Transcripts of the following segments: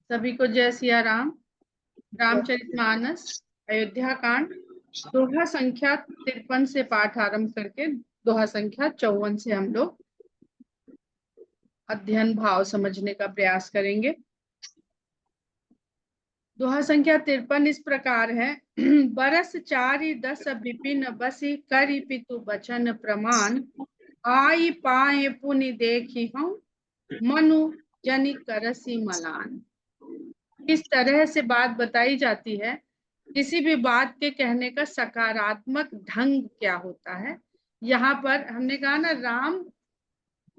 सभी को जय सिया राम। रामचरितमानस अयोध्या कांड दोहा संख्या 53 से पाठ आरंभ करके दोहा संख्या 54 से हम लोग अध्ययन भाव समझने का प्रयास करेंगे। दोहा संख्या 53 इस प्रकार है। बरस 4-10 विपिन बसी करि पितु बचन प्रमाण आई पाए पुनि देखी हम मनु जनि करसी मलान। किस तरह से बात बताई जाती है, किसी भी बात के कहने का सकारात्मक ढंग क्या होता है। यहाँ पर हमने कहा ना, राम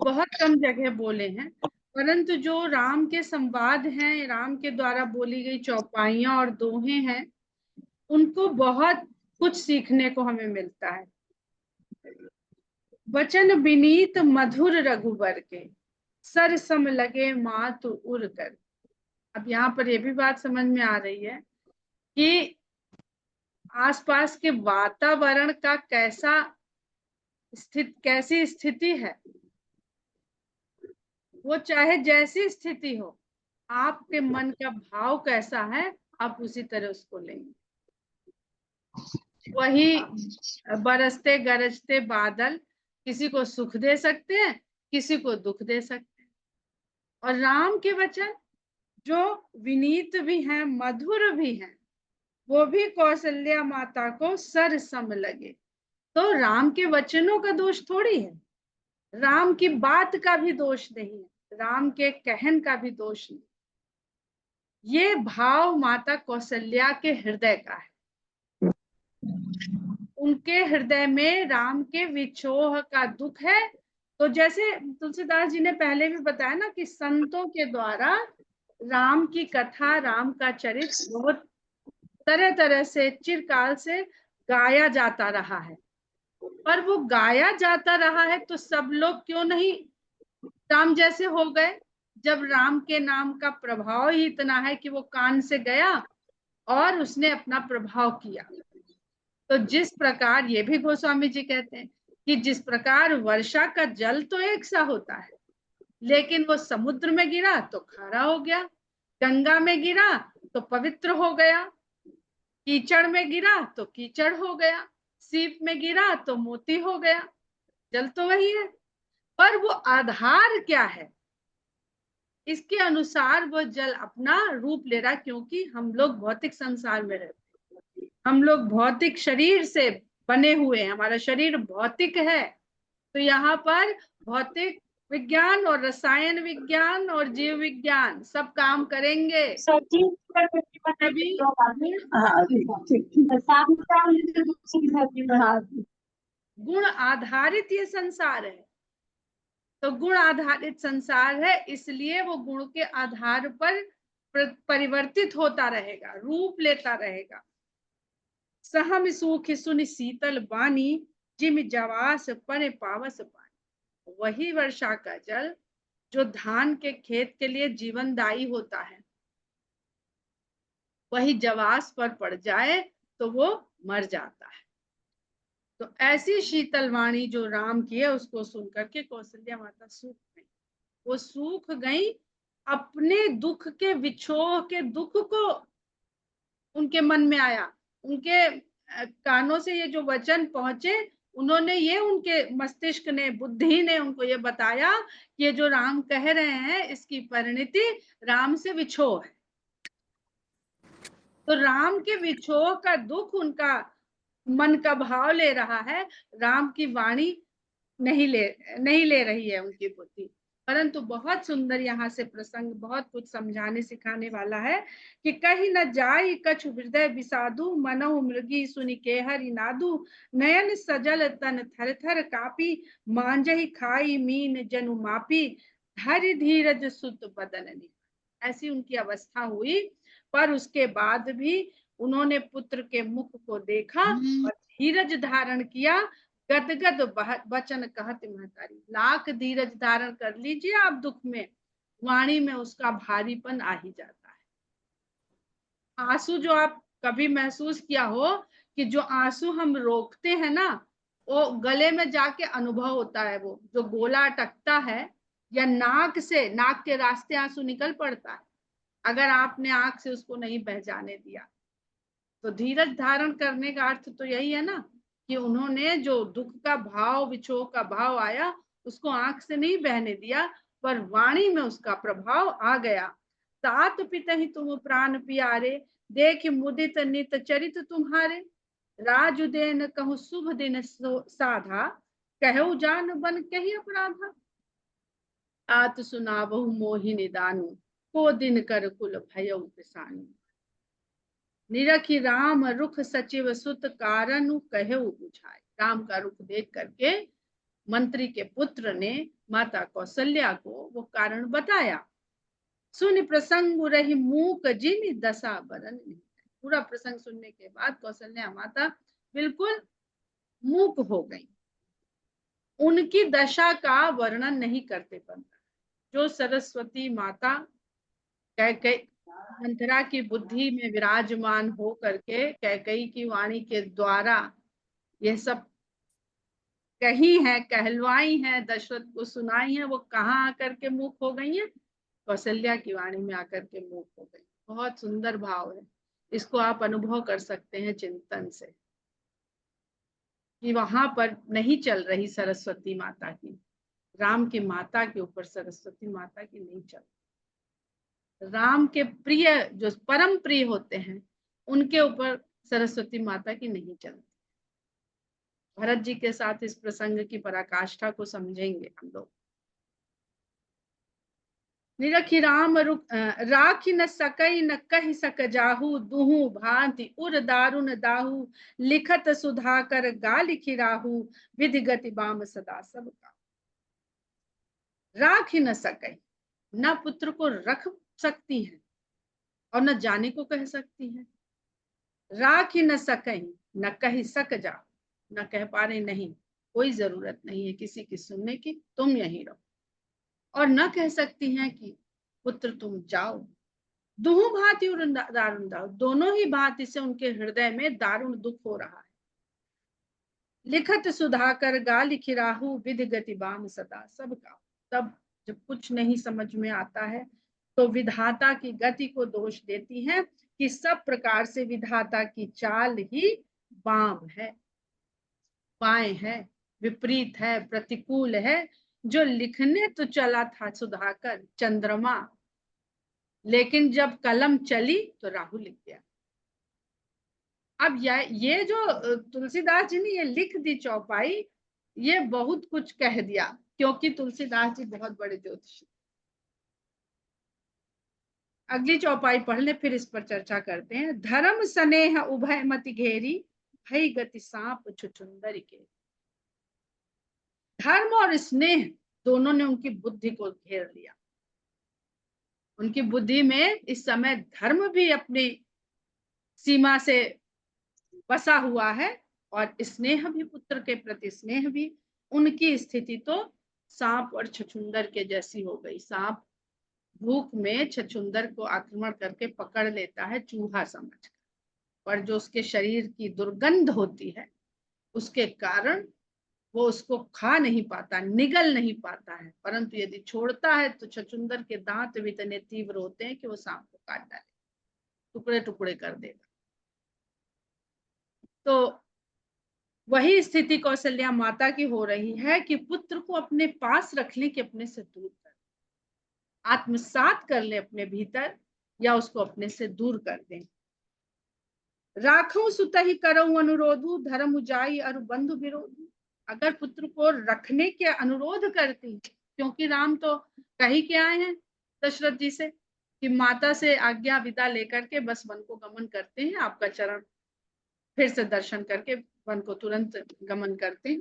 बहुत कम जगह बोले हैं, परंतु जो राम के संवाद हैं, राम के द्वारा बोली गई चौपाइयां और दोहे हैं, उनको बहुत कुछ सीखने को हमें मिलता है। वचन विनीत मधुर रघुबर के सर सम लगे मातु उर कर। अब यहाँ पर यह भी बात समझ में आ रही है कि आसपास के वातावरण का कैसी स्थिति है। वो चाहे जैसी स्थिति हो, आपके मन का भाव कैसा है, आप उसी तरह उसको लेंगे। वही बरसते गरजते बादल किसी को सुख दे सकते हैं, किसी को दुख दे सकते हैं। और राम के वचन जो विनीत भी हैं, मधुर भी हैं, वो भी कौशल्या माता को सर सम लगे। तो राम के वचनों का दोष थोड़ी है, राम की बात का भी दोष नहीं है, राम के कहन का भी दोष नहीं। ये भाव माता कौशल्या के हृदय का है। उनके हृदय में राम के विछोह का दुख है। तो जैसे तुलसीदास जी ने पहले भी बताया ना कि संतों के द्वारा राम की कथा, राम का चरित्र बहुत तरह तरह से चिरकाल से गाया जाता रहा है। पर वो गाया जाता रहा है तो सब लोग क्यों नहीं राम जैसे हो गए, जब राम के नाम का प्रभाव ही इतना है कि वो कान से गया और उसने अपना प्रभाव किया। तो जिस प्रकार, ये भी गोस्वामी जी कहते हैं कि जिस प्रकार वर्षा का जल तो एक सा होता है, लेकिन वो समुद्र में गिरा तो खारा हो गया, गंगा में गिरा तो पवित्र हो गया, कीचड़ में गिरा तो कीचड़ हो गया, सीप में गिरा तो मोती हो गया। जल तो वही है, पर वो आधार क्या है, इसके अनुसार वो जल अपना रूप ले रहा। क्योंकि हम लोग भौतिक संसार में रहते हैं, हम लोग भौतिक शरीर से बने हुए हैं, हमारा शरीर भौतिक है। तो यहाँ पर भौतिक विज्ञान और रसायन विज्ञान और जीव विज्ञान सब काम करेंगे। गुण आधारित ये संसार है, तो गुण आधारित संसार है, इसलिए वो गुण के आधार पर परिवर्तित होता रहेगा, रूप लेता रहेगा। सहम सूख सुनि शीतल बानी जिम जवास पने पावस पानी। वही वर्षा का जल जो धान के खेत के लिए जीवनदायी होता है, वही जवास पर पड़ जाए तो वो मर जाता है। तो ऐसी शीतल वाणी जो राम की है, उसको सुनकर के कौशल्या माता सूख गई। वो सूख गई, अपने दुख के विछोह के दुख को उनके मन में आया। उनके कानों से ये जो वचन पहुंचे, उन्होंने ये, उनके मस्तिष्क ने, बुद्धि ने उनको ये बताया कि ये जो राम कह रहे हैं, इसकी परिणति राम से विछोह है। तो राम के विछोह का दुख उनका मन का भाव ले रहा है, राम की वाणी नहीं ले रही है उनकी बुद्धि। परंतु बहुत सुंदर यहाँ से प्रसंग बहुत कुछ समझाने सिखाने वाला है कि कहीं न जाई कछु हृदय विषादु मनहु मृगी सुनि केहरि नादु नयन सजल तन थर थर कापी मांझहि खाई मीन जनु मापी धरि धीरज सुत बदननि। ऐसी उनकी अवस्था हुई, पर उसके बाद भी उन्होंने पुत्र के मुख को देखा और धीरज धारण किया। गदगद वचन कहत महतारी। लाख धीरज धारण कर लीजिए आप दुख में, वाणी में उसका भारीपन आ ही जाता है। आंसू जो आप कभी महसूस किया हो कि जो आंसू हम रोकते हैं ना, वो गले में जाके अनुभव होता है। वो जो गोला अटकता है या नाक से, नाक के रास्ते आंसू निकल पड़ता है, अगर आपने आंख से उसको नहीं बह जाने दिया। तो धीरज धारण करने का अर्थ तो यही है ना, कि उन्होंने जो दुख का भाव, विछोह का भाव आया, उसको आंख से नहीं बहने दिया, पर वाणी में उसका प्रभाव आ गया। तात पितहि तुम प्राण प्यारे, देख मुदित नित चरित तुम्हारे। राज उदयन कहूँ शुभ दिन साधा, कहु जान बन कही अपराधा। आत सुनावहु मोहि निदानु, को दिन कर कुल भयउ किसानु। निरखी राम रुख सचिव सुत कारनु कहु बुझाए। राम का रुख देख करके मंत्री के पुत्र ने माता कौशल्या को वो कारण बताया। सुन प्रसंग रही मूक जिन दशा बरन। पूरा प्रसंग सुनने के बाद कौशल्या माता बिल्कुल मूक हो गई। उनकी दशा का वर्णन नहीं करते बनता। जो सरस्वती माता कैकेयी, मंथरा की बुद्धि में विराजमान हो करके कैकेयी की वाणी के द्वारा ये सब कही है, कहलवाई है, दशरथ को सुनाई है, वो कहाँ आकर के मूक हो गई है? कौशल्या की वाणी में आकर के मूक हो गई। बहुत सुंदर भाव है, इसको आप अनुभव कर सकते हैं चिंतन से, कि वहां पर नहीं चल रही सरस्वती माता की, राम की माता के ऊपर सरस्वती माता की नहीं चल। राम के प्रिय, जो परम प्रिय होते हैं, उनके ऊपर सरस्वती माता की नहीं चलती। भरत जी के साथ इस प्रसंग की पराकाष्ठा को समझेंगे हम लोग। निरखी राम राखी न सकई न कही सक जाहू, दुहू भांति उर दारुन दाहू, लिखत सुधाकर गा लिखी राहू, विधि गति बाम सदा सबका। राख ही न सकई, न पुत्र को रख सकती है और न जाने को कह सकती है। राख ही न सकई न कही सक जा, न कह पा रहे नहीं, कोई जरूरत नहीं है किसी की सुनने की, तुम यहीं रहो। और न कह सकती हैं कि पुत्र तुम जाओ। दुहु भांति और दारुण दाऊ, दोनों ही भांति से उनके हृदय में दारुण दुख हो रहा है। लिखत सुधाकर गा लिखी राहु, विधि गति बाम सदा सबका। तब जब कुछ नहीं समझ में आता है तो विधाता की गति को दोष देती हैं, कि सब प्रकार से विधाता की चाल ही बाम है, बाएं है, विपरीत है, प्रतिकूल है। जो लिखने तो चला था सुधाकर चंद्रमा, लेकिन जब कलम चली तो राहु लिख गया। अब ये जो तुलसीदास जी ने ये लिख दी चौपाई, ये बहुत कुछ कह दिया, क्योंकि तुलसीदास जी बहुत बड़े ज्योतिषी। अगली चौपाई पढ़ ले, फिर इस पर चर्चा करते हैं। धर्म स्नेह उभय मति घेरी, भई गति सांप छुछुंदर के। धर्म और स्नेह दोनों ने उनकी बुद्धि को घेर लिया। उनकी बुद्धि में इस समय धर्म भी अपनी सीमा से बसा हुआ है, और स्नेह भी, पुत्र के प्रति स्नेह भी। उनकी स्थिति तो सांप और छछुंदर के जैसी हो गई। सांप भूख में छछुंदर को आक्रमण करके पकड़ लेता है चूहा समझकर, पर जो उसके शरीर की दुर्गंध होती है उसके कारण वो उसको खा नहीं पाता, निगल नहीं पाता है। परंतु यदि छोड़ता है तो छछुंदर के दांत भी इतने तीव्र होते हैं कि वो सांप को काट डाले, टुकड़े टुकड़े कर देगा। तो वही स्थिति कौशल्या माता की हो रही है, कि पुत्र को अपने पास रख ले कि अपने से दूर कर, आत्मसात कर ले अपने भीतर, या उसको अपने से दूर कर दें। राखो सुतहि करऊ अनुरोधु, धर्म उजाई अरु बंधु विरोधु। अगर पुत्र को रखने के अनुरोध करती, क्योंकि राम तो कही के आए हैं दशरथ जी से कि माता से आज्ञा विदा लेकर के बस वन को गमन करते हैं, आपका चरण फिर से दर्शन करके वन को तुरंत गमन करते हैं।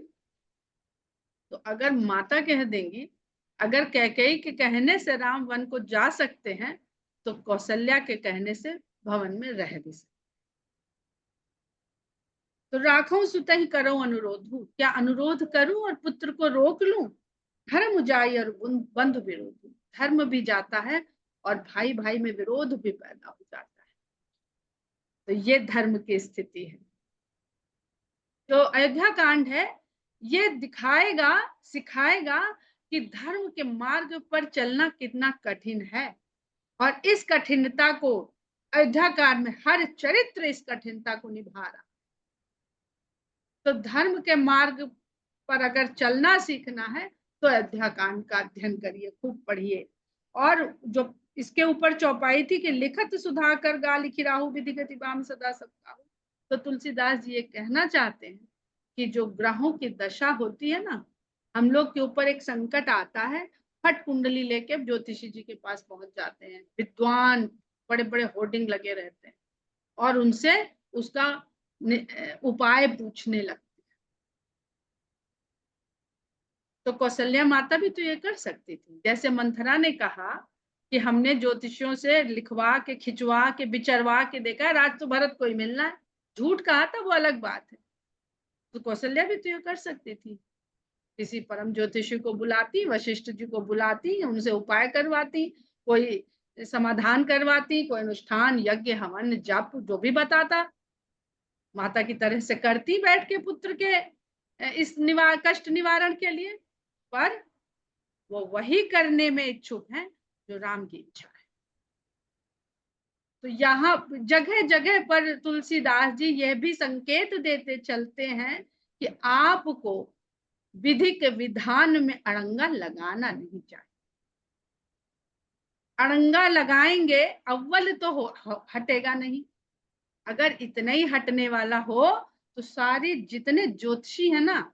तो अगर माता कह देंगी, अगर कैकेयी के कहने से राम वन को जा सकते हैं, तो कौशल्या के कहने से भवन में रह भी सकते। तो राखो सुतहि करो अनुरोध, क्या अनुरोध करूं और पुत्र को रोक लूं? धर्म उजाई और बंधु विरोध, धर्म भी जाता है और भाई भाई में विरोध भी पैदा हो जाता है। तो ये धर्म की स्थिति है। जो अयोध्या कांड है, ये दिखाएगा, सिखाएगा कि धर्म के मार्ग पर चलना कितना कठिन है। और इस कठिनता को अयोध्या कांड में हर चरित्र इस कठिनता को निभा रहा। तो धर्म के मार्ग पर अगर चलना सीखना है तो अयोध्या कांड का अध्ययन करिए, खूब पढ़िए। और जो इसके ऊपर चौपाई थी कि लिखत सुधाकर गा लिखी राहु विधि गति वाम सदा सबका हो, तो तुलसीदास जी ये कहना चाहते हैं कि जो ग्रहों की दशा होती है ना, हम लोग के ऊपर एक संकट आता है, फट कुंडली लेके ज्योतिषी जी के पास पहुंच जाते हैं, विद्वान बड़े बड़े होर्डिंग लगे रहते हैं और उनसे उसका उपाय पूछने लगते। तो कौशल्या माता भी तो ये कर सकती थी, जैसे मंथरा ने कहा कि हमने ज्योतिषियों से लिखवा के खिंचवा के विचरवा के देखा है, राज तो भरत को ही मिलना है। झूठ कहा था वो अलग बात है। तो कौशल्या भी तो ये कर सकती थी, किसी परम ज्योतिषी को बुलाती, वशिष्ठ जी को बुलाती, उनसे उपाय करवाती, कोई समाधान करवाती, कोई अनुष्ठान यज्ञ हवन जप जो भी बताता, माता की तरह से करती बैठ के पुत्र के इस कष्ट निवारण के लिए। पर वो वही करने में इच्छुक हैं जो राम की इच्छा है। तो यहाँ जगह जगह पर तुलसीदास जी यह भी संकेत देते चलते हैं कि आपको विधिक विधान में अड़ंगा लगाना नहीं चाहिए। अड़ंगा लगाएंगे अव्वल तो हटेगा नहीं। अगर इतना ही हटने वाला हो तो सारी जितने ज्योतिषी है ना,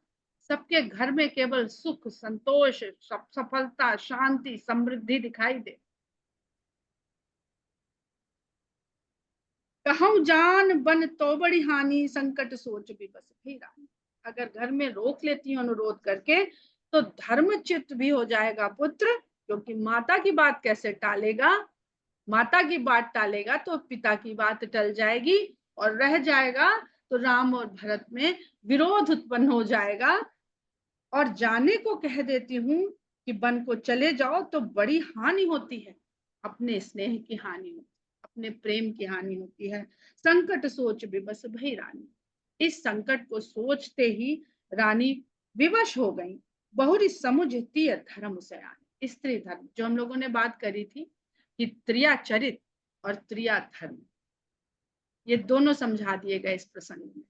सबके घर में केवल सुख संतोष सफलता शांति समृद्धि दिखाई दे। कहूं जान बन तो बड़ी हानि, संकट सोच भी बस भी रानी। अगर घर में रोक लेती हूँ अनुरोध करके तो धर्मच्युत भी हो जाएगा पुत्र, क्योंकि माता की बात कैसे टालेगा, माता की बात टालेगा तो पिता की बात टल जाएगी और रह जाएगा तो राम और भरत में विरोध उत्पन्न हो जाएगा। और जाने को कह देती हूँ कि वन को चले जाओ तो बड़ी हानि होती है, अपने स्नेह की हानि होती है, अपने प्रेम की हानि होती है। संकट सोच विवश भई रानी, इस संकट को सोचते ही रानी विवश हो गई। बहुरी समुझती धर्म सयानी, स्त्री धर्म जो हम लोगों ने बात करी थी कि त्रिया चरित्र और त्रिया धर्म, ये दोनों समझा दिए गए इस प्रसंग में।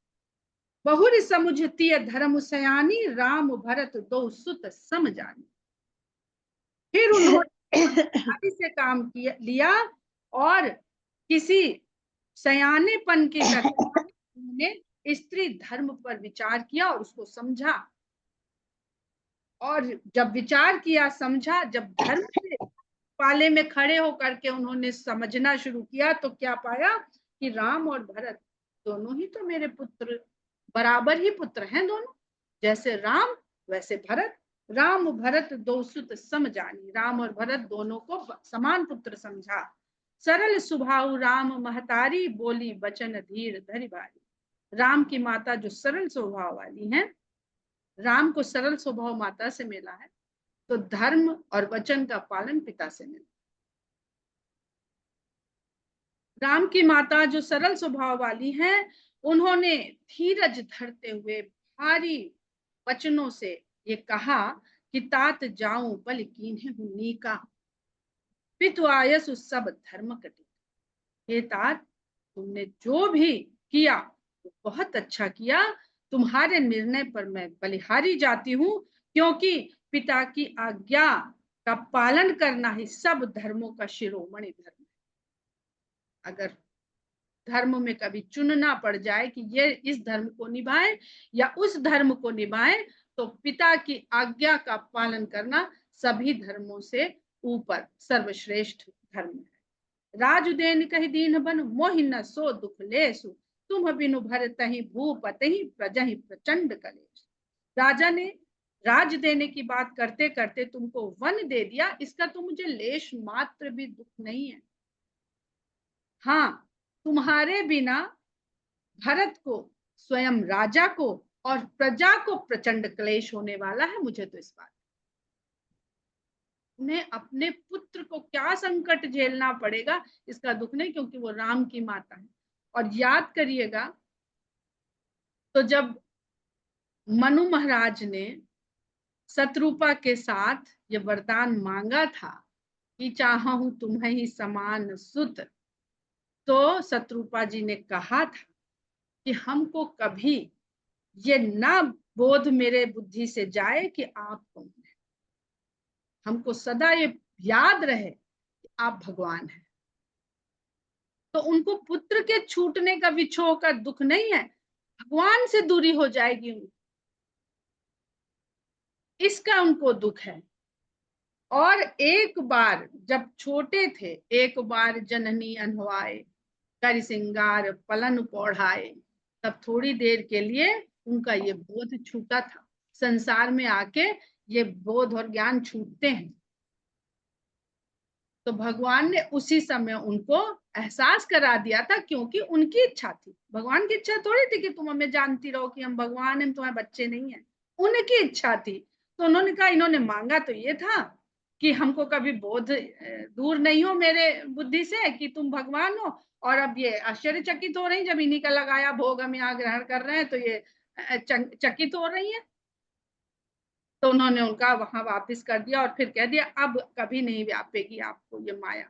बहुरी समुझती धर्म सयानी, राम भरत दो सुत समझानी। फिर उन्होंने से काम किया लिया और किसी सयानेपन की तरह उन्होंने स्त्री धर्म पर विचार किया और उसको समझा। और जब विचार किया समझा, जब धर्म के पाले में खड़े होकर के उन्होंने समझना शुरू किया तो क्या पाया कि राम और भरत दोनों ही तो मेरे पुत्र, बराबर ही पुत्र हैं दोनों, जैसे राम वैसे भरत। राम भरत दो सुत समझानी, राम और भरत दोनों को समान पुत्र समझा। सरल स्वभाव राम महतारी, बोली वचन धीर धरि भारी। राम की माता जो सरल स्वभाव वाली हैं, राम को सरल स्वभाव माता से मिला है तो धर्म और वचन का पालन पिता से मिला। राम की माता जो सरल स्वभाव वाली हैं, उन्होंने धीरज धरते हुए भारी वचनों से ये कहा कि तात जाऊं बल कीन्हे हुन्नी का, पितु आयस सब धर्म कटे। हे तात, तुमने जो भी किया वो बहुत अच्छा किया, तुम्हारे निर्णय पर मैं बलिहारी जाती हूँ, क्योंकि पिता की आज्ञा का पालन करना ही सब धर्मों का शिरोमणि धर्म है। अगर धर्म में कभी चुनना पड़ जाए कि ये इस धर्म को निभाएं या उस धर्म को निभाएं, तो पिता की आज्ञा का पालन करना सभी धर्मों से ऊपर सर्वश्रेष्ठ धर्म है। राज देन कही दीन बन, मोहि न सो दुख लेसु, तुम बिनु भरतहि भूपतहि प्रजहि प्रचंड कलेश। राजा ने राज देने की बात करते करते तुमको वन दे दिया, इसका तो मुझे लेश मात्र भी दुख नहीं है। हाँ, तुम्हारे बिना भरत को, स्वयं राजा को और प्रजा को प्रचंड क्लेश होने वाला है, मुझे तो इस बात। उन्हें अपने पुत्र को क्या संकट झेलना पड़ेगा इसका दुख नहीं, क्योंकि वो राम की माता है। और याद करिएगा, तो जब मनु महाराज ने शत्रुपा के साथ ये वरदान मांगा था कि चाहूं तुम्हें ही समान सुत। तो शत्रुपा जी ने कहा था कि हमको कभी ये ना बोध मेरे बुद्धि से जाए कि आप कौन है, हमको सदा ये याद रहे कि आप भगवान हैं। तो उनको पुत्र के छूटने का, विछोह का दुख नहीं है, भगवान से दूरी हो जाएगी इसका उनको दुख है। और एक बार जब छोटे थे, एक बार जननी अनहुआए, कर सिंगार पलन पौढ़ाए, तब थोड़ी देर के लिए उनका ये बोध छूटा था। संसार में आके ये बोध और ज्ञान छूटते हैं, तो भगवान ने उसी समय उनको एहसास करा दिया था, क्योंकि उनकी इच्छा थी। भगवान की इच्छा थोड़ी थी कि तुम हमें जानती रहो कि हम भगवान हैं, तुम्हारे बच्चे नहीं है। उनकी इच्छा थी। तो उन्होंने कहा, इन्होंने मांगा तो ये था कि हमको कभी बोध दूर नहीं हो मेरे बुद्धि से कि तुम भगवान हो, और अब ये आश्चर्यचकित हो रही जब इन्हीं का लगाया भोग हम यहाँ ग्रहण कर रहे हैं, तो ये चकित हो रही है। तो उन्होंने उनका वहां वापस कर दिया और फिर कह दिया अब कभी नहीं व्यापेगी आपको ये माया।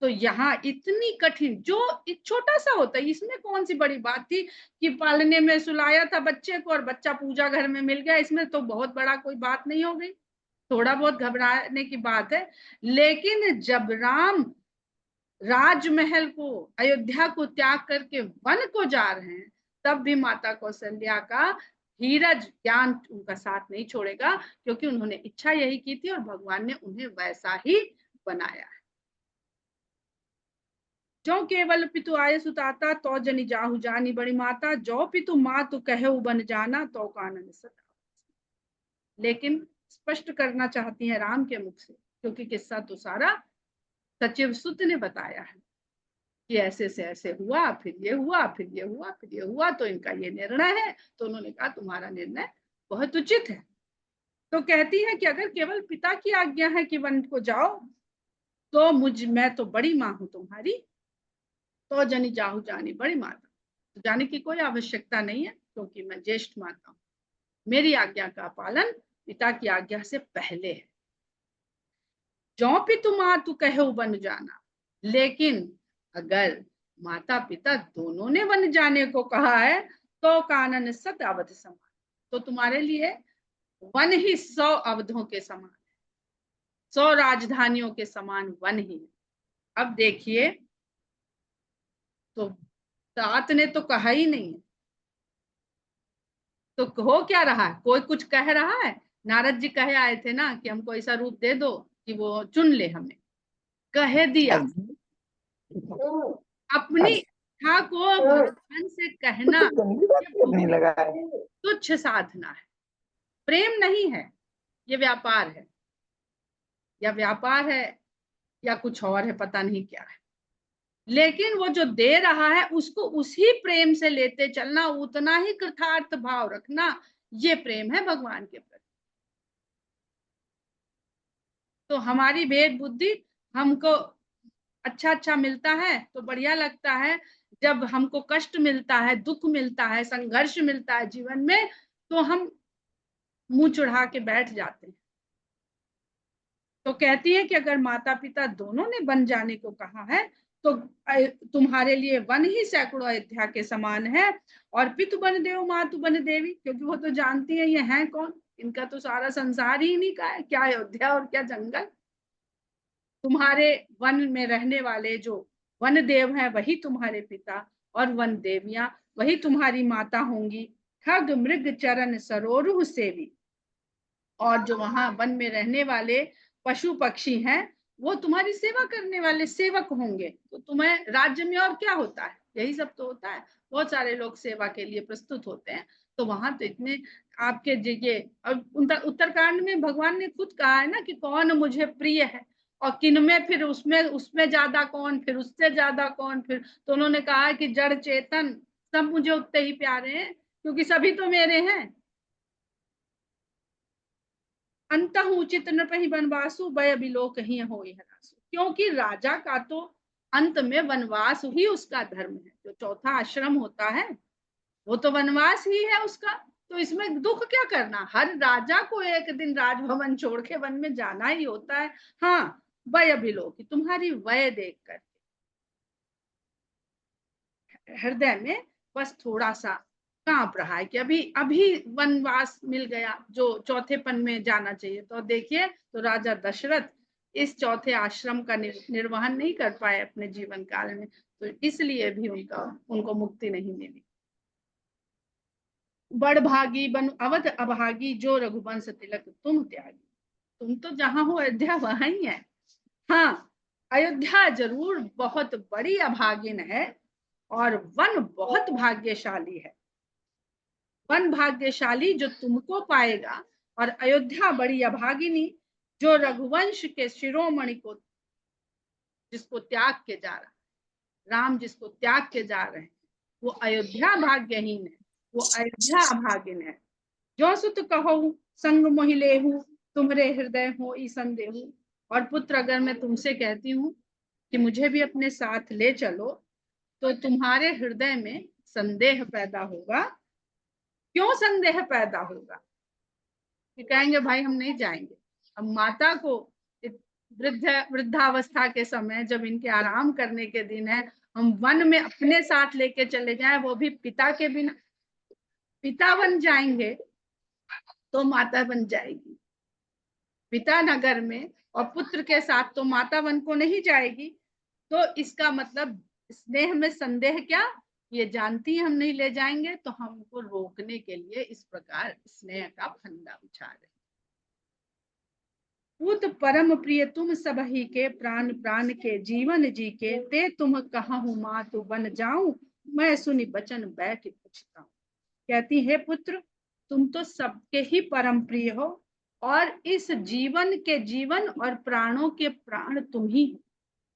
तो यहाँ इतनी कठिन, जो एक छोटा सा होता है, इसमें कौन सी बड़ी बात थी कि पालने में सुलाया था बच्चे को और बच्चा पूजा घर में मिल गया, इसमें तो बहुत बड़ा कोई बात नहीं हो गई, थोड़ा बहुत घबराने की बात है। लेकिन जब राम राजमहल को, अयोध्या को त्याग करके वन को जा रहे हैं, तब भी माता कौशल्या का धीरज ज्ञान उनका साथ नहीं छोड़ेगा, क्योंकि उन्होंने इच्छा यही की थी और भगवान ने उन्हें वैसा ही बनाया है। जो केवल पितु आय सुताता, तो जनि जाहु जानी बड़ी माता, जो पितु मातु कहे बन जाना, तो कानन सता। लेकिन स्पष्ट करना चाहती है राम के मुख से, क्योंकि किस्सा तो सारा सचिव सुत ने बताया है कि ऐसे से ऐसे हुआ, फिर ये हुआ, फिर ये हुआ, फिर ये हुआ, तो इनका ये निर्णय है। तो उन्होंने कहा तुम्हारा निर्णय बहुत उचित है। तो कहती है कि अगर केवल पिता की आज्ञा है कि वन को जाओ, तो मैं तो बड़ी माँ हूं तुम्हारी, तो जनी जाहु जानी बड़ी माता, तो जाने की कोई आवश्यकता नहीं है, क्योंकि मैं ज्येष्ठ माता हूं, मेरी आज्ञा का पालन पिता की आज्ञा से पहले है। जो पितु मातु कहो बन जाना, लेकिन अगर माता पिता दोनों ने वन जाने को कहा है, तो कानन सत अवध समान, तो तुम्हारे लिए वन ही 100 अवधों के समान, 100 राजधानियों के समान वन ही है। अब देखिए, तो तात ने तो कहा ही नहीं है, तो हो क्या रहा है, कोई कुछ कह रहा है? नारद जी कहे आए थे ना कि हमको ऐसा रूप दे दो कि वो चुन ले हमें, कह दिया। अपनी इच्छा को भगवान से कहना करने लगा है। तुच्छ साधना है, प्रेम नहीं है, ये व्यापार है, या व्यापार है या कुछ और है, पता नहीं क्या है। लेकिन वो जो दे रहा है उसको उसी प्रेम से लेते चलना, उतना ही कृतार्थ भाव रखना, ये प्रेम है भगवान के प्रति। तो हमारी भेद बुद्धि, हमको अच्छा अच्छा मिलता है तो बढ़िया लगता है, जब हमको कष्ट मिलता है, दुख मिलता है, संघर्ष मिलता है जीवन में, तो हम मुंह चढ़ा के बैठ जाते हैं। तो कहती है कि अगर माता पिता दोनों ने बन जाने को कहा है, तो तुम्हारे लिए वन ही सैकड़ों अयोध्या के समान है। और पितु बन देव मातु बन देवी, क्योंकि वो तो जानती है ये हैं कौन, इनका तो सारा संसार ही नहीं का है, क्या अयोध्या और क्या जंगल। तुम्हारे वन में रहने वाले जो वन देव हैं वही तुम्हारे पिता, और वन देवियां वही तुम्हारी माता होंगी। खग मृग चरण सरोरुह सेवी, और जो वहां वन में रहने वाले पशु पक्षी हैं वो तुम्हारी सेवा करने वाले सेवक होंगे। तो तुम्हें राज्य में और क्या होता है, यही सब तो होता है, बहुत सारे लोग सेवा के लिए प्रस्तुत होते हैं। तो वहां तो इतने आपके जगह, और उत्तरकांड में भगवान ने खुद कहा है ना कि कौन मुझे प्रिय है, और किन में, फिर उसमें उसमें ज्यादा कौन, फिर उससे ज्यादा कौन, फिर तो उन्होंने कहा कि जड़ चेतन सब मुझे उतने ही प्यारे हैं, क्योंकि सभी तो मेरे हैं। अंतः उचित नृपहि वनवासु भय बिलोक ही हो हरासु, क्योंकि राजा का तो अंत में वनवास ही उसका धर्म है। जो चौथा आश्रम होता है वो तो वनवास ही है उसका। तो इसमें दुख क्या करना, हर राजा को एक दिन राजभवन छोड़ के वन में जाना ही होता है। हाँ, वय बिलो की तुम्हारी वय देख कर हृदय में बस थोड़ा सा कांप रहा है कि अभी अभी वनवास मिल गया जो चौथे पन में जाना चाहिए। तो देखिए, तो राजा दशरथ इस चौथे आश्रम का निर्वहन नहीं कर पाए अपने जीवन काल में, तो इसलिए भी उनको मुक्ति नहीं मिली। बड़ भागी बन अवध अभागी, जो रघुवंश तिलक तुम त्यागी। तुम तो जहां हो अयोध्या वहां ही है। हाँ, अयोध्या जरूर बहुत बड़ी अभागिन है और वन बहुत भाग्यशाली है। वन भाग्यशाली जो तुमको पाएगा, और अयोध्या बड़ी अभागिनी जो रघुवंश के शिरोमणि को जिसको त्याग के जा रहा है, राम जिसको त्याग के जा रहे हैं, वो अयोध्या भाग्यहीन है, वो अयोध्या अभागिन है। जो सुत कहो संग मोहि लेहु, तुम्हारे हृदय हो ई संदेहु। और पुत्र, अगर मैं तुमसे कहती हूँ कि मुझे भी अपने साथ ले चलो, तो तुम्हारे हृदय में संदेह पैदा होगा। क्यों संदेह पैदा होगा? कि कहेंगे भाई हम नहीं जाएंगे। अब माता को वृद्धावस्था के समय, जब इनके आराम करने के दिन है, हम वन में अपने साथ लेके चले जाएं, वो भी पिता के बिना। पिता बन जाएंगे तो माता बन जाएगी। पिता नगर में और पुत्र के साथ तो माता वन को नहीं जाएगी। तो इसका मतलब स्नेह में संदेह क्या? ये जानती हम नहीं ले जाएंगे, तो हमको रोकने के लिए इस प्रकार स्नेह का फंदा बिछा रहे। पूत परम प्रिय तुम सब ही के, प्राण प्राण के जीवन जी के, ते तुम कहूँ मातु बन जाऊं, मैं सुनी बचन बैठ पूछता हूँ। कहती है पुत्र, तुम तो सबके ही परम प्रिय हो, और इस जीवन के जीवन और प्राणों के प्राण तुम ही हो।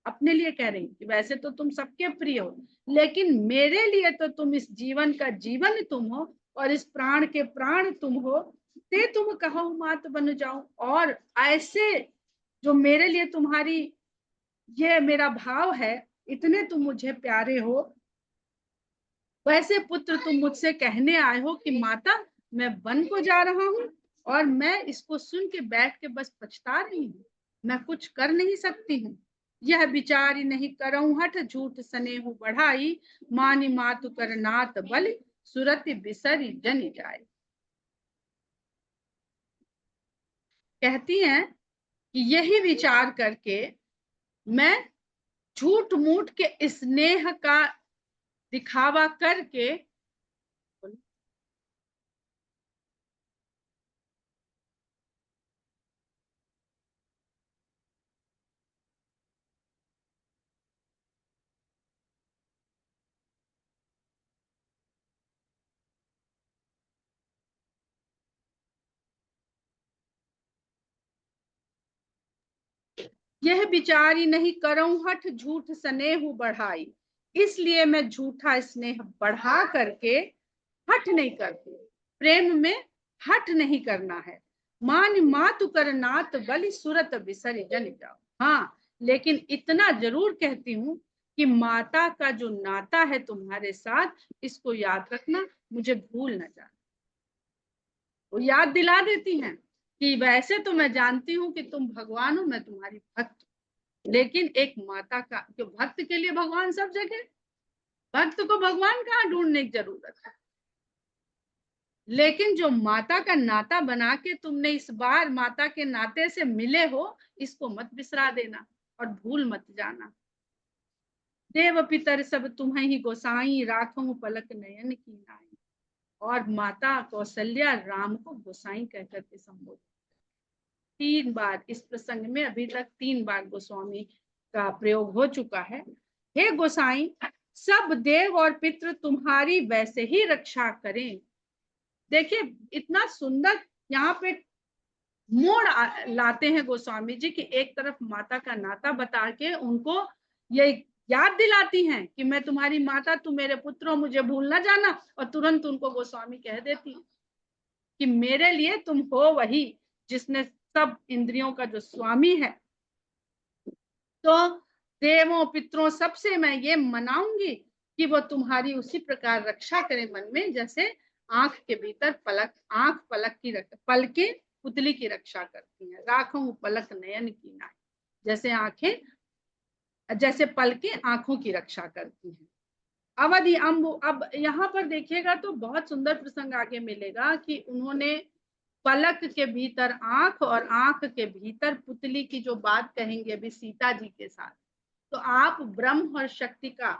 अपने लिए कह रही कि वैसे तो तुम सबके प्रिय हो, लेकिन मेरे लिए तो तुम इस जीवन का जीवन तुम हो और इस प्राण के प्राण तुम हो। ते तुम कहो मात बन जाओ। और ऐसे जो मेरे लिए तुम्हारी ये मेरा भाव है, इतने तुम मुझे प्यारे हो, वैसे पुत्र तुम मुझसे कहने आए हो कि माता मैं वन को जा रहा हूँ और मैं इसको सुन के बैठ के बस पछता रही हूँ, मैं कुछ कर नहीं सकती हूँ। यह विचारी नहीं करऊं हठ, झूठ स्नेहु बढ़ाई, मानी मातु कर नात बल, सुरति बिसरी जन जाए। कहती हैं कि यही विचार करके मैं झूठ मूठ के स्नेह का दिखावा करके, यह विचारी नहीं करऊं हठ, झूठ स्नेह बढ़ाई। इसलिए मैं झूठा स्नेह बढ़ा करके हठ नहीं करती। प्रेम में हठ नहीं करना है। मान मातु कर नात बलि, सुरत बिसरि जन जाओ। हाँ, लेकिन इतना जरूर कहती हूँ कि माता का जो नाता है तुम्हारे साथ, इसको याद रखना, मुझे भूल न जाना। वो याद दिला देती हैं कि वैसे तो मैं जानती हूँ कि तुम भगवान हो, मैं तुम्हारी भक्त, लेकिन एक माता का जो भक्त के लिए भगवान सब जगह, भक्त को भगवान कहाँ ढूंढने की जरूरत है। लेकिन जो माता का नाता बना के तुमने इस बार माता के नाते से मिले हो, इसको मत बिसरा देना और भूल मत जाना। देव पितर सब तुम्हें ही गोसाई, राखों पलक नयन की नाई। और माता कौशल्या राम को गोसाई कहकर के संबोधित, 3 बार इस प्रसंग में अभी तक 3 बार गोस्वामी का प्रयोग हो चुका है। हे गोसाई, सब देव और पितृ तुम्हारी वैसे ही रक्षा करें। देखिए, इतना सुंदर यहाँ पे मोड़ लाते हैं गोस्वामी जी की। एक तरफ माता का नाता बता के उनको ये याद दिलाती हैं कि मैं तुम्हारी माता, तुम मेरे पुत्र हो, मुझे भूल ना जाना। और तुरंत उनको गोस्वामी कह देती है कि मेरे लिए तुम हो वही जिसने सब इंद्रियों का जो स्वामी है। तो देवों पितरों सबसे मैं ये मनाऊंगी कि वो तुम्हारी उसी प्रकार रक्षा करें मन में, जैसे आंख के भीतर पलक, पलक की पलकें पुतली की रक्षा करती हैं। राखूं पलक नयन की नाई। जैसे आंखें, जैसे पलकें आंखों की रक्षा करती हैं। अवधि अम्बु, अब यहाँ पर देखिएगा तो बहुत सुंदर प्रसंग आगे मिलेगा कि उन्होंने पलक के भीतर आंख और आंख के भीतर पुतली की जो बात कहेंगे अभी सीता जी के साथ, तो आप ब्रह्म और शक्ति का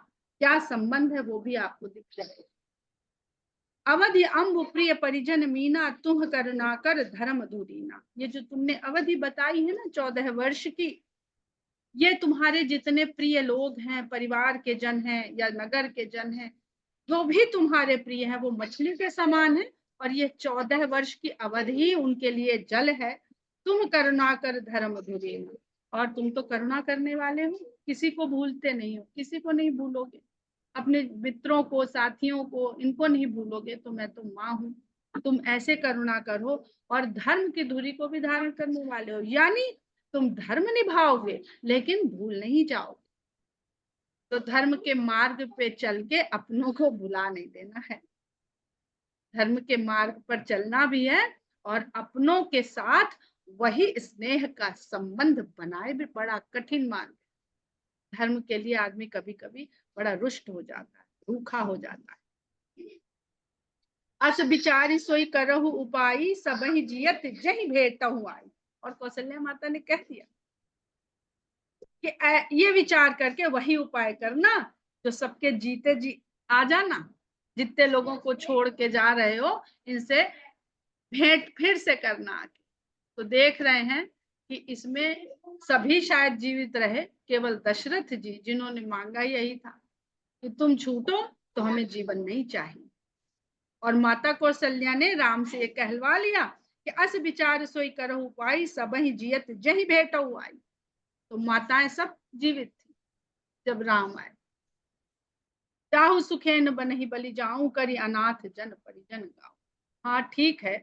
क्या संबंध है वो भी आपको दिख जाएगा। अवधि अम्बु प्रिय परिजन मीना, तुह करुणा कर धर्म धुरीना। ये जो तुमने अवधि बताई है ना 14 वर्ष की, ये तुम्हारे जितने प्रिय लोग हैं, परिवार के जन हैं या नगर के जन हैं, जो भी तुम्हारे प्रिय हैं वो मछली के समान है, और ये 14 वर्ष की अवधि उनके लिए जल है। तुम करुणा कर धर्म धुरीना, और तुम तो करुणा करने वाले हो, किसी को भूलते नहीं हो, किसी को नहीं भूलोगे, अपने मित्रों को, साथियों को, इनको नहीं भूलोगे, तो मैं तो माँ हूँ, तुम ऐसे करुणा करो, और धर्म की धुरी को भी धारण करने वाले हो, यानी तुम धर्म निभाओगे लेकिन भूल नहीं जाओगे। तो धर्म के मार्ग पे चल के अपनों को भुला नहीं देना है, धर्म के मार्ग पर चलना भी है, और अपनों के साथ वही स्नेह का संबंध बनाए भी बड़ा कठिन मार्ग। धर्म के लिए आदमी कभी कभी बड़ा रुष्ट हो जाता है, रूखा हो जाता है। अस विचारी सोई करहु उपाई, सबहि जियत जहि भेटहु आई। और कौशल्या माता ने कह दिया कि ये विचार करके वही उपाय करना जो सबके जीते जी आ जाना, जितने लोगों को छोड़ के जा रहे हो इनसे भेंट फिर से करना आके। तो देख रहे हैं कि इसमें सभी शायद जीवित रहे, केवल दशरथ जी जिन्होंने मांगा यही था कि तुम छूटो तो हमें जीवन नहीं चाहिए। और माता कौशल्या ने राम से कहलवा लिया कि अस विचार सोई करहु उपाय, सबहि जियत जहि भेटहु आई। तो माताएं सब जीवित थी जब राम आए। चाहु सुखेन बनहि बलि जाऊं, करी अनाथ जन परिजन गाऊं। हाँ ठीक है,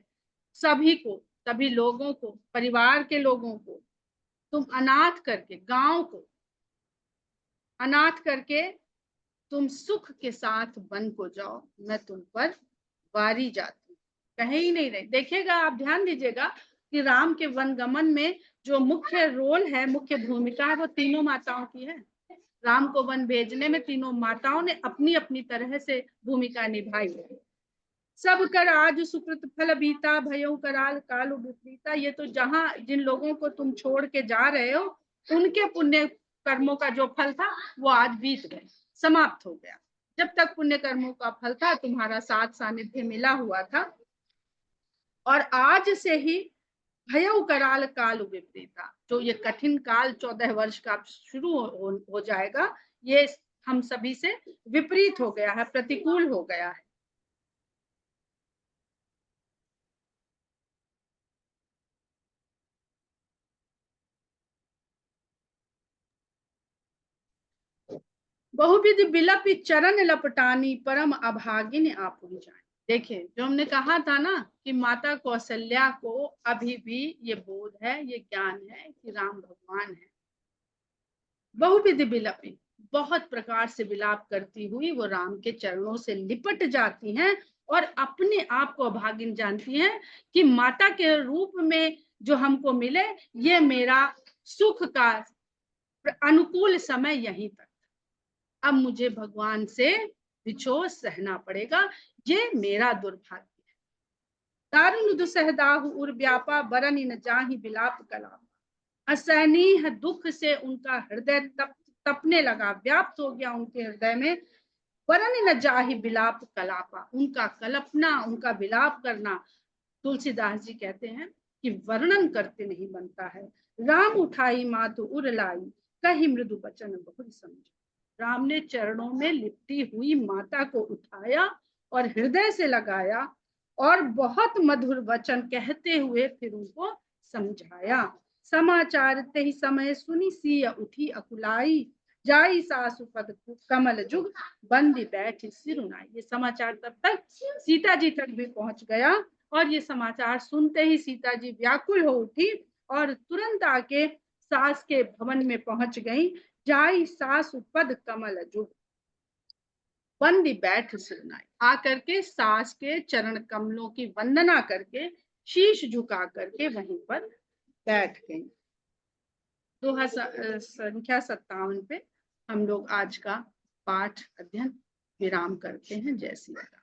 सभी को, सभी लोगों को, परिवार के लोगों को तुम अनाथ करके, गांव को अनाथ करके तुम सुख के साथ वन को जाओ, मैं तुम पर वारी जाती, कहे ही नहीं रहे। देखिएगा, आप ध्यान दीजिएगा कि राम के वनगमन में जो मुख्य रोल है, मुख्य भूमिका है, वो तीनों माताओं की है। राम को वन भेजने में तीनों माताओं ने अपनी अपनी तरह से भूमिका निभाई है। सब कर आज सुकृत फल बीता, भयउ कराल काल विपरीता। ये तो जहां जिन लोगों को तुम छोड़ के जा रहे हो, उनके पुण्य कर्मों का जो फल था वो आज बीत गए, समाप्त हो गया। जब तक पुण्य कर्मों का फल था, तुम्हारा साथ सानिध्य मिला हुआ था, और आज से ही भयउ कराल काल विपरीता, जो ये कठिन काल 14 वर्ष का शुरू हो जाएगा, ये हम सभी से विपरीत हो गया है, प्रतिकूल हो गया है। बहुविध बिलपि चरण लपटानी, परम अभागिन आपुन जाए। देखिए, जो हमने कहा था ना कि माता कौशल्या को अभी भी ये बोध है, ये ज्ञान है कि राम भगवान है। बहुविध बिलपि, बहुत प्रकार से विलाप करती हुई वो राम के चरणों से लिपट जाती हैं, और अपने आप को अभागिन जानती हैं कि माता के रूप में जो हमको मिले, ये मेरा सुख का अनुकूल समय यहीं तक, अब मुझे भगवान से विछोह सहना पड़ेगा, ये मेरा दुर्भाग्य है। दारुण दुसह दाहु उर व्यापा, बरन न जाहि बिलाप कलाप। असहनीय दुख से उनका हृदय तपने लगा, व्याप्त हो गया उनके हृदय में। वरन न जाहि बिलाप कलापा, उनका कल्पना, उनका विलाप करना, तुलसीदास जी कहते हैं कि वर्णन करते नहीं बनता है। राम उठाई मातु उर लाई, कही मृदु बचन बहुत समझ। राम ने चरणों में लिपटी हुई माता को उठाया और हृदय से लगाया, और बहुत मधुर वचन कहते हुए फिर उनको समझाया। समाचार ते ही समय सुनी सिय उठी अकुलाई, जाई सासु पद कमल जुग, बंदी बैठी सिरुनाई। ये समाचार तब तक सीता जी तक भी पहुंच गया, और ये समाचार सुनते ही सीता जी व्याकुल हो उठी और तुरंत आके सास के भवन में पहुंच गई। जाई सासु पद कमल जुग, बंदी बैठ सिरनाई, आकर के सास के चरण कमलों की वंदना करके शीश झुका करके वहीं पर बैठ गई। दोहा संख्या 57 पे हम लोग आज का पाठ अध्ययन विराम करते हैं। जय श्री राम।